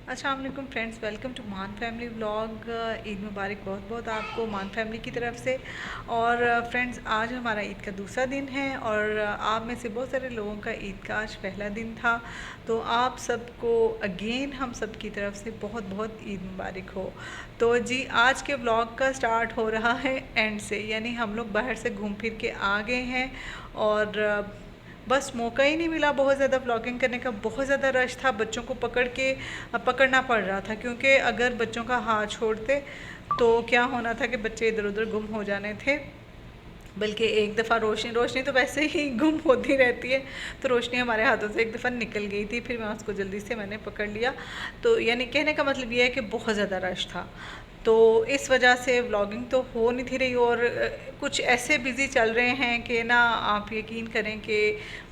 अस्सलाम वालेकुम friends, welcome to मान फैमिली व्लॉग। ईद मुबारक बहुत बहुत आपको मान फैमिली की तरफ से। और फ्रेंड्स, आज हमारा ईद का दूसरा दिन है और आप में से बहुत सारे लोगों का ईद का आज पहला दिन था। तो आप सबको अगेन हम सब की तरफ से बहुत बहुत ईद मुबारक हो। तो जी, आज के व्लॉग का स्टार्ट हो रहा है एंड से, यानी हम लोग बाहर से घूम फिर के आ गए हैं और बस मौका ही नहीं मिला बहुत ज़्यादा व्लॉगिंग करने का। बहुत ज़्यादा रश था, बच्चों को पकड़ना पड़ रहा था, क्योंकि अगर बच्चों का हाथ छोड़ते तो क्या होना था कि बच्चे इधर उधर गुम हो जाने थे। बल्कि एक दफ़ा रोशनी तो वैसे ही गुम होती रहती है, तो रोशनी हमारे हाथों से एक दफ़ा निकल गई थी, फिर मैं उसको जल्दी से मैंने पकड़ लिया। तो यानी कहने का मतलब ये है कि बहुत ज़्यादा रश था, तो इस वजह से व्लॉगिंग तो हो नहीं थी रही। और कुछ ऐसे बिज़ी चल रहे हैं कि ना, आप यकीन करें कि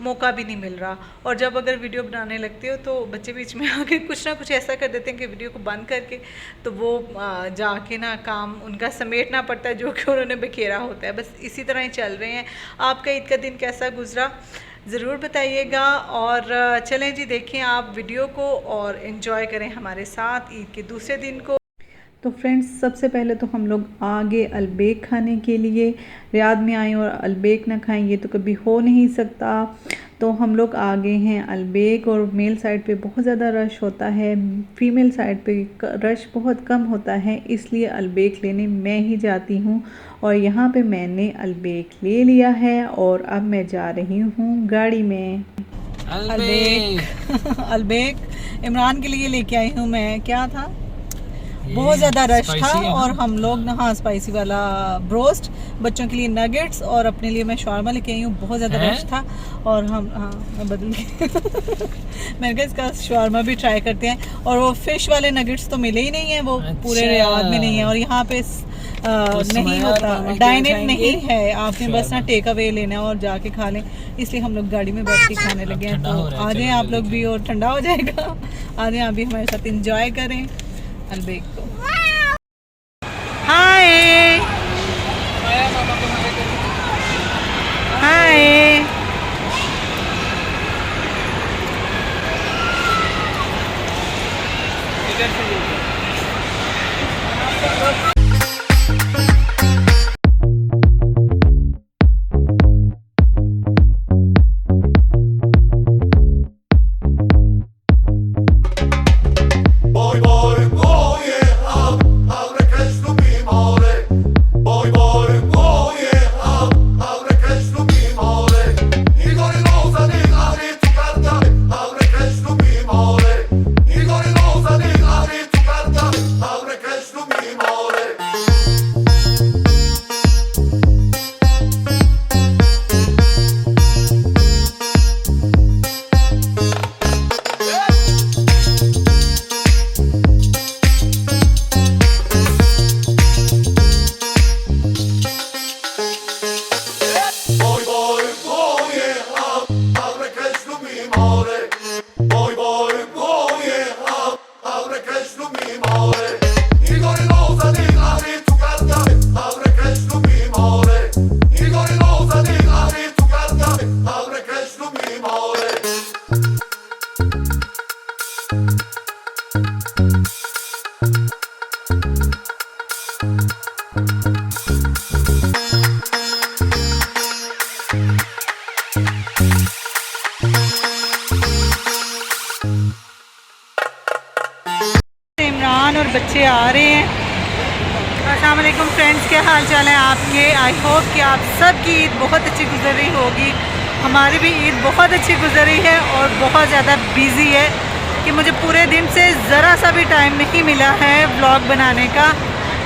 मौका भी नहीं मिल रहा। और जब अगर वीडियो बनाने लगते हो तो बच्चे बीच में आके कुछ ना कुछ ऐसा कर देते हैं कि वीडियो को बंद करके तो वो जाके ना काम उनका समेटना पड़ता है जो कि उन्होंने बिखेरा होता है। बस इसी तरह ही चल रहे हैं। आपका ईद का दिन कैसा गुजरा ज़रूर बताइएगा। और चलें जी, देखें आप वीडियो को और इन्जॉय करें हमारे साथ ईद के दूसरे दिन को। तो फ्रेंड्स, सबसे पहले तो हम लोग आगे अलबेक खाने के लिए। रियाद में आए और अलबेक ना खाएं ये तो कभी हो नहीं सकता। तो हम लोग आ गए हैं अलबेक। और मेल साइड पे बहुत ज़्यादा रश होता है, फीमेल साइड पे रश बहुत कम होता है, इसलिए अलबेक लेने मैं ही जाती हूँ। और यहाँ पे मैंने अलबेक ले लिया है और अब मैं जा रही हूँ गाड़ी में अलबेक। अलबेक इमरान के लिए लेके आई हूँ मैं। क्या था, बहुत ज़्यादा रश था और हम लोग ना, हाँ, स्पाइसी वाला ब्रोस्ट, बच्चों के लिए नगेट्स और अपने लिए मैं शवारमा लेके आई हूँ। बहुत ज़्यादा रश था और हम, हाँ, मैं बदल गई। मैंने कहा इसका शवारमा भी ट्राई करते हैं। और वो फिश वाले नगेट्स तो मिले ही नहीं है, वो पूरे रियाद में नहीं है। और यहाँ पे नहीं होता, डाइन इन नहीं है, आपने बस ना टेक अवे लेना है और जाके खा लें। इसलिए हम लोग गाड़ी में बैठ के खाने लगे हैं। तो आ जाएं आप लोग भी और ठंडा हो जाएगा। आ जाएं आप भी हमारे साथ इंजॉय करें अलबेक को। हाय हाय, इमरान और बच्चे आ रहे हैं। अस्सलाम वालेकुम फ्रेंड्स, क्या हाल चाल है आपके। आई होप कि आप सबकी ईद बहुत अच्छी गुजर रही होगी। हमारी भी ईद बहुत अच्छी गुजर रही है और बहुत ज़्यादा बिज़ी है कि मुझे पूरे दिन से ज़रा सा भी टाइम नहीं मिला है व्लॉग बनाने का।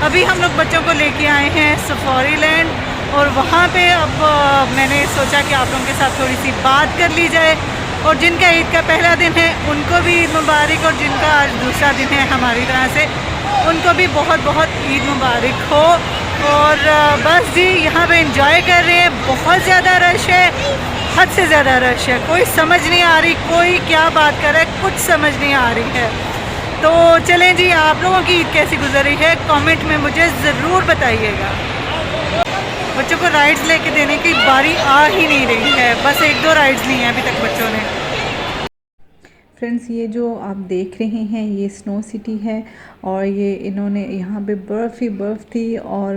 अभी हम लोग बच्चों को लेके आए हैं सफारी लैंड और वहाँ पे अब मैंने सोचा कि आप लोगों के साथ थोड़ी सी बात कर ली जाए। और जिनका ईद का पहला दिन है उनको भी ईद मुबारक, और जिनका आज दूसरा दिन है हमारी तरह से उनको भी बहुत बहुत ईद मुबारक हो। और बस जी, यहाँ पे एंजॉय कर रहे हैं। बहुत ज़्यादा रश है, हद से ज़्यादा रश है, कोई समझ नहीं आ रही कोई क्या बात कर रहा है, कुछ समझ नहीं आ रही है। तो चलें जी, आप लोगों की ईद कैसी गुजर रही है कमेंट में मुझे ज़रूर बताइएगा। बच्चों को राइड्स लेके देने की बारी आ ही नहीं रही है, बस एक दो राइड्स ली हैं अभी तक बच्चों ने। फ्रेंड्स, ये जो आप देख रहे हैं ये स्नो सिटी है और ये इन्होंने यहाँ पे बर्फ़ ही बर्फ़ थी और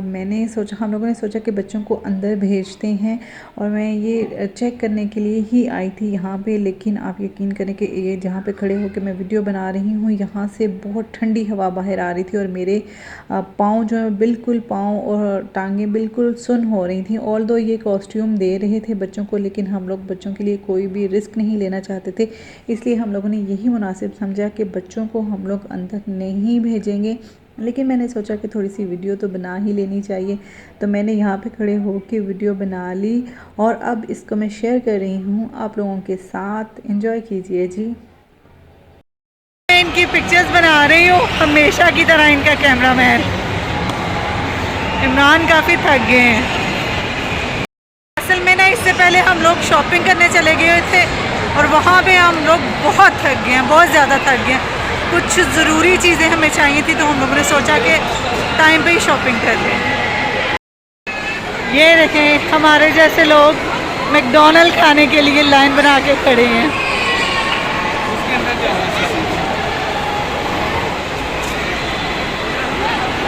हम लोगों ने सोचा कि बच्चों को अंदर भेजते हैं और मैं ये चेक करने के लिए ही आई थी यहाँ पे। लेकिन आप यकीन करें कि ये जहाँ पे खड़े होकर मैं वीडियो बना रही हूँ, यहाँ से बहुत ठंडी हवा बाहर आ रही थी और मेरे पाँव जो है बिल्कुल, पाँव और टांगें बिल्कुल सुन्न हो रही थी। ऑल्दो ये कॉस्ट्यूम दे रहे थे बच्चों को, लेकिन हम लोग बच्चों के लिए कोई भी रिस्क नहीं लेना चाहते थे, इसलिए हम लोगों ने यही मुनासिब समझा कि बच्चों को हम लोग अंदर नहीं भेजेंगे। लेकिन मैंने सोचा कि थोड़ी सी वीडियो तो बना ही लेनी चाहिए, तो मैंने यहाँ पे खड़े होकर वीडियो बना ली और अब इसको मैं शेयर कर रही हूँ आप लोगों के साथ। एंजॉय कीजिए जी। मैं इनकी पिक्चर्स बना रही हूँ हमेशा की तरह। इनका कैमरामैन इमरान काफ़ी थक गए हैं। असल में ना इससे पहले हम लोग शॉपिंग करने चले गए थे और वहाँ पे हम लोग बहुत थक गए हैं, बहुत ज़्यादा थक गए हैं। कुछ ज़रूरी चीज़ें हमें चाहिए थी तो हम लोगों ने सोचा कि टाइम पे ही शॉपिंग कर लें। ये देखें हमारे जैसे लोग मैकडॉनल्ड खाने के लिए लाइन बना के खड़े हैं।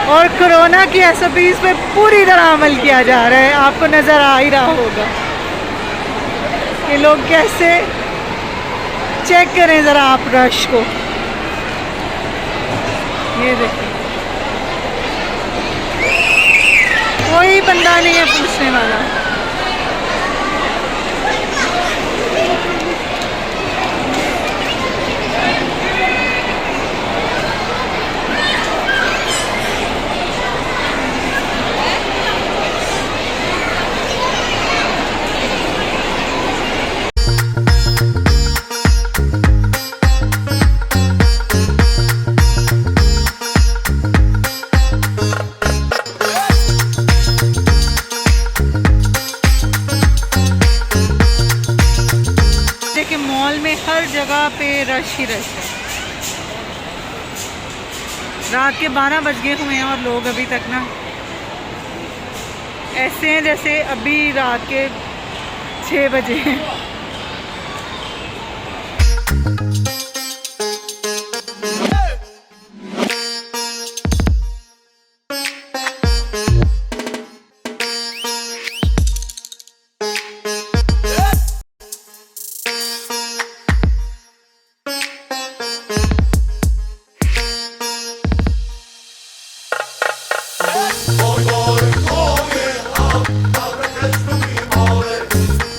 और कोरोना की SOPs पे पूरी तरह अमल किया जा रहा है, आपको नज़र आ ही रहा होगा। ये लोग कैसे, चेक करें ज़रा आप रश को, ये देखिए कोई बंदा नहीं है पूछने वाला। मॉल में हर जगह पे रश ही रश है। रात के 12 बज गए हुए हैं और लोग अभी तक ना ऐसे हैं जैसे अभी रात के 6 बजे हैं।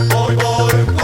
Boy, boy,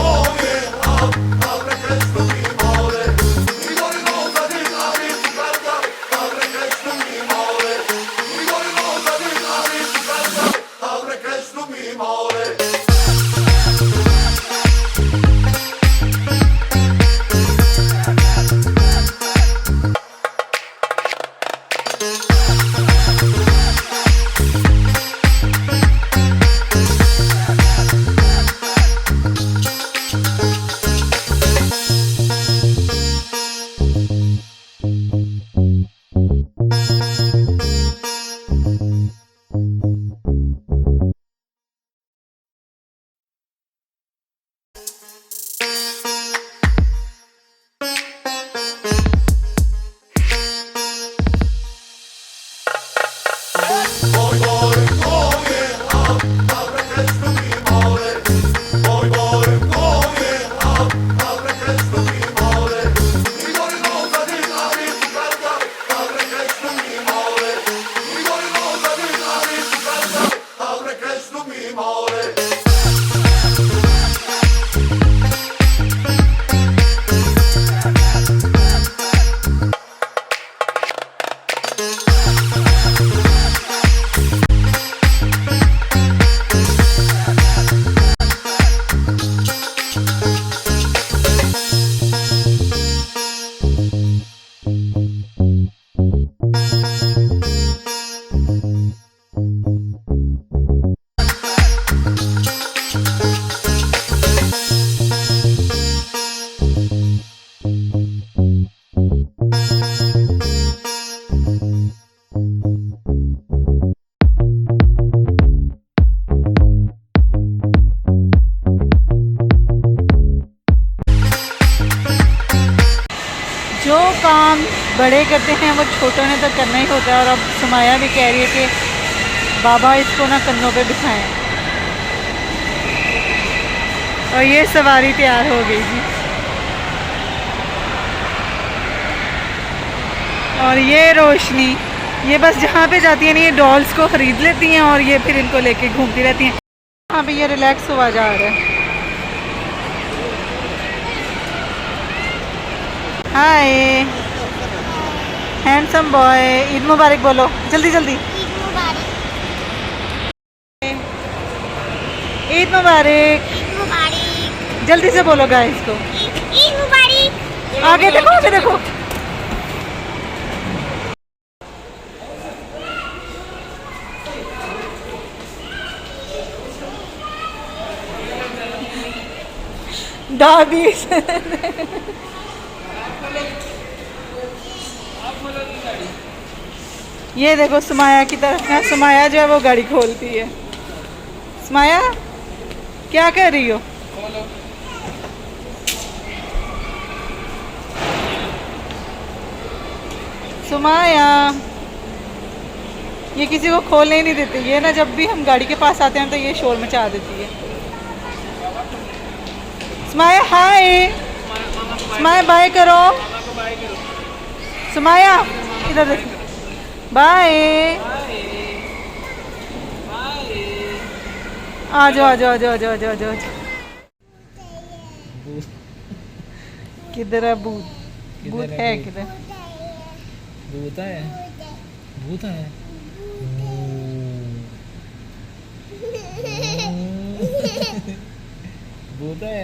बड़े करते हैं वो छोटों ने तो करना ही होता है। और अब सुमाया भी कह रही है कि बाबा इसको ना कंधों पे बिठाएं। और ये सवारी तैयार हो गई जी। और ये रोशनी, ये बस जहाँ पे जाती है ना ये डॉल्स को ख़रीद लेती हैं और ये फिर इनको लेके घूमती रहती हैं। यहाँ पे ये रिलैक्स हुआ जा रहा है। हाय हैंडसम बॉय, ईद मुबारक बोलो जल्दी जल्दी। ईद मुबारक, जल्दी से बोलो गाइस को। ईद मुबारक। आगे देखो आगे देखो। दादी ये देखो सुमाया की तरफ ना, सुमाया जो है वो गाड़ी खोलती है। सुमाया क्या कर रही हो? सुमाया ये किसी को खोलने ही नहीं देती। ये ना जब भी हम गाड़ी के पास आते हैं तो ये शोर मचा देती है। सुमाया हाय, सुमाया बाय करो। सुमाया इधर देखो, बाय। आ जाओ आ जाओ आ जाओ आ जाओ आ जाओ। किधर है भूत? भूत है किधर? भूत है, भूत है। भूत है।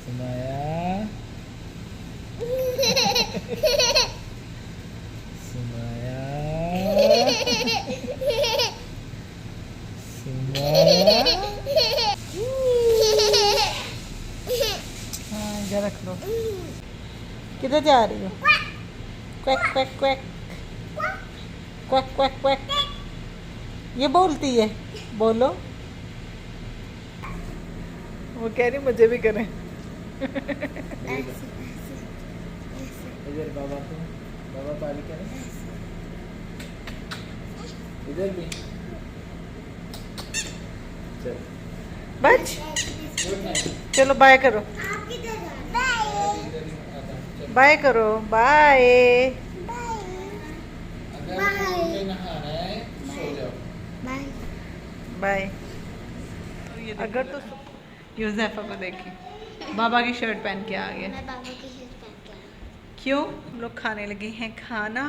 सुमाया, सुमाया, सुमाया। हाँ इधर रख लो। किधर जा रही हो? Quack quack quack quack quack quack, ये बोलती है, बोलो। वो कह रही मुझे भी करें। इधर बाबा को, बाबा पाली करें। इधर भी चल बच, चलो बाय करो, बाय करो, बाय बाय। अगर तो यूज़ैफ़ा को देखी बाबा की शर्ट पहन के आ गए। मैं बाबा की शर्ट पहन के आई। क्यों? हम लोग खाने लगे हैं खाना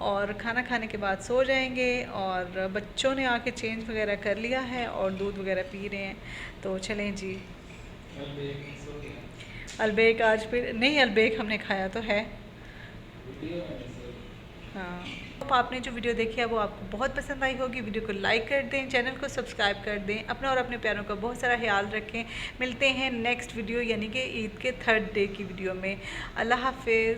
और खाना खाने के बाद सो जाएंगे। और बच्चों ने आके चेंज वगैरह कर लिया है और दूध वगैरह पी रहे हैं। तो चलें जी। अलबेक आज फिर नहीं, अलबेक हमने खाया तो है। हाँ, तो आपने जो वीडियो देखी है वो आपको बहुत पसंद आई होगी। वीडियो को लाइक कर दें, चैनल को सब्सक्राइब कर दें, अपना और अपने प्यारों का बहुत सारा ख्याल रखें। मिलते हैं नेक्स्ट वीडियो यानी कि ईद के 3rd डे की वीडियो में। अल्लाह हाफिज़।